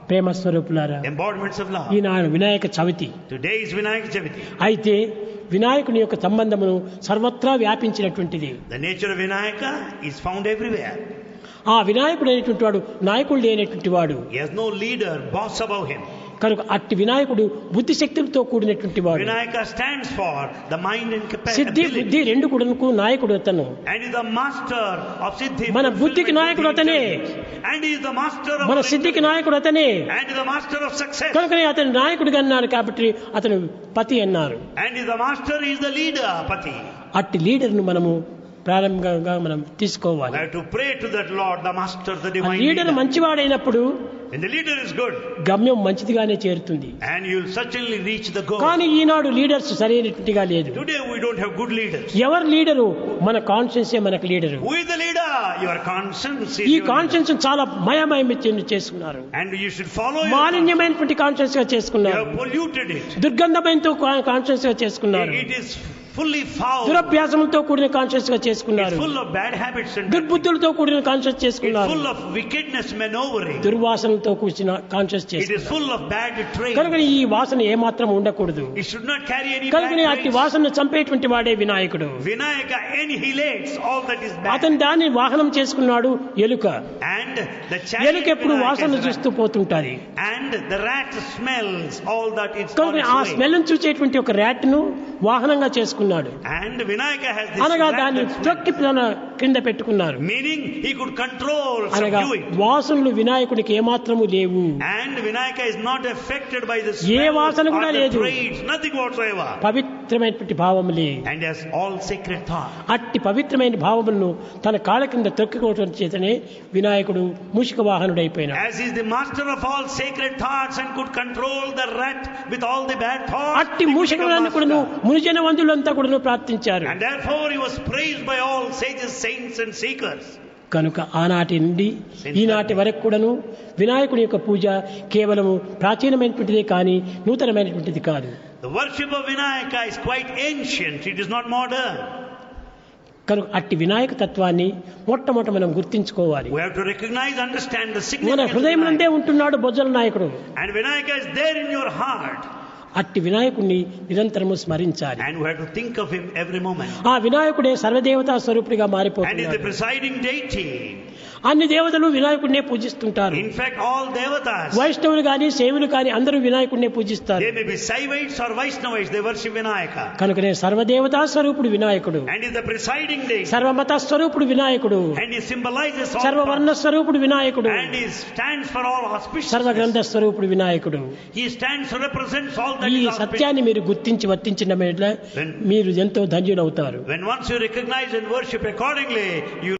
ప్రేమ స్వరూపులారా, embodiments of love. Eenadu Vinayaka Chavithi. Today is Vinayaka Chaturthi. అయితే వినాయకుని యొక్క సంబంధమును సర్వత్రా వ్యాపించినటువంటిది. The nature of Vinayaka is found everywhere. ఆ వినాయకుడు అనేటువంటి వాడు నాయకుడు లేనటువంటి వాడు. He has no leader, boss above him. కనుక అట్టి వినాయకుడు బుద్ధి శక్తులతో కూడినటువంటి వాడు. Vinayaka stands for the mind and Siddhi capacity. బుద్ధి రెండు కూడాను నాయకుడు అతను. And is the master of Siddhi. మన బుద్ధికి నాయకుడు అతనే, And he is the master of మన సిద్ధికి నాయకుడు అతనే. And is the master of success. కనుకనే అతను నాయకుడిగా అన్నాడు కాబట్టి అతను పతి అన్నారు. And is the master, he is the leader, Pati. అట్టి లీడర్ను మనము ప్రారంభంగా మనం తీసుకోవాలి. I have to pray to that Lord, the master, the ఆ divine leader leader. మంచివాడైనప్పుడు And the leader is good. గమ్యం మంచిదిగానే చేరుతుంది. And you'll certainly reach the goal. కానీ ఈనాడు leaders సరైనట్టుగా లేదు. Today we don't have good leaders. ఎవరు leader? మన conscience మనకు leader. Who is the leader? Your conscience is ఈ your conscience చాలా మయమయం చేసుకున్నారు. leader. And you should follow your conscience. మాలిన్యమైనటువంటి conscience గా You చేసుకున్నారు. have polluted it. దుర్గంధమైనతో కాన్షియన్స్ గా చేసుకున్నారు. It is fully foul. దురభ్యాసములతో కూడిన కాన్షియస్ గా చేసుకున్నారు. It's full of bad habits and దుర్బుద్ధులతో కూడిన కాన్షియస్ it's చేసుకున్నారు. full of wickedness, maneuvering. దుర్వాసనలతో కూడిన కాన్షియస్ It is చేసుకున్నారు. full of bad traits. కనుక ఈ వాసన ఏమాత్రం ఉండకూడదు. It should not carry any bad కనుక అట్టి traits. వాసనను చంపేటువంటి వాడే వినాయకుడు. Vinayaka annihilates all that is bad. అతను దాన్ని వాహనం చేసుకున్నాడు ఎలుక. And the ఎలుక ఎప్పుడు వాసన chariot చూస్తూ పోతుంటాది. and the rat smells all that it's on కనుక ఆ its way. స్మెల్ చూసేటువంటి ఒక ర్యాట్ ను వాహనంగా చేసుకున్నాడు. And Vinayaka has this అనగా rat దాన్ని that smells. తొక్కి తన క్రింద పెట్టుకున్నారు. Meaning he could control, అనగా subdue it. వాసనలు వినాయకుడికి ఏమాత్రము లేవు. And Vinayaka is not affected by the A smell వాసన or కూడా the లేదు. traits, nothing whatsoever. పవిత్రమైనటువంటి భావములే. And has all sacred thought. అట్టి పవిత్రమైన భావములను తన కాళ్ళ కింద తొక్కుకోవడం చేతనే వినాయకుడు మూషిక వాహనుడైపోయినాడు. As is the master of all sacred thoughts and could control the rat with all the bad thoughts. అట్టి he మూషికములను became కూడాను master. మునిజన వందులంతా కూడాను ప్రార్థించారు. And therefore he was praised by all sages, saints and seekers. కనుక ఆనాటి నుండి ఈనాటి వరకు కూడాను వినాయకుడి యొక్క పూజ కేవలము ప్రాచీనమైనటువంటిదే కానీ నూతనమైనటువంటిది కాదు. The worship of Vinayaka is quite ancient. It is not modern. కనుక అట్టి వినాయక తత్వాన్ని మొట్టమొదట మనం గుర్తించుకోవాలి. We have to recognize, understand the మన significance of హృదయం నందే Vinayaka. ఉంటున్నాడు బొజ్జల నాయకుడు. And Vinayaka is there in your heart. అట్టి వినాయకుడిని నిరంతరము స్మరించాలి. And we have to think of him every moment. ఆ వినాయకుడే సర్వదేవతా స్వరూపుడిగా And is the మారిపోతున్నాడు. presiding deity. అన్ని దేవతలు వినాయకుడినే పూజిస్తుంటారు. In fact, all devatas, వైష్ణవులు కానీ శైవులు కానీ అందరూ వినాయకుడినే పూజిస్తారు. they may be Shaivites or Vaishnavites, they worship Vinayaka. కనుకనే సర్వదేవతా స్వరూపుడు వినాయకుడు, And is the presiding deity. సర్వమత స్వరూపుడు వినాయకుడు, And he symbolizes all సర్వవర్ణ thoughts. స్వరూపుడు వినాయకుడు, And he stands for all auspiciousness. సర్వగ్రంథ స్వరూపుడు వినాయకుడు. He stands, represents all that ఈ is auspicious. సత్యాన్ని మీరు గుర్తించి వర్తించడం వల్ల మీరు ఎంతో ధన్యులవుతారు. When once you recognize and worship accordingly, you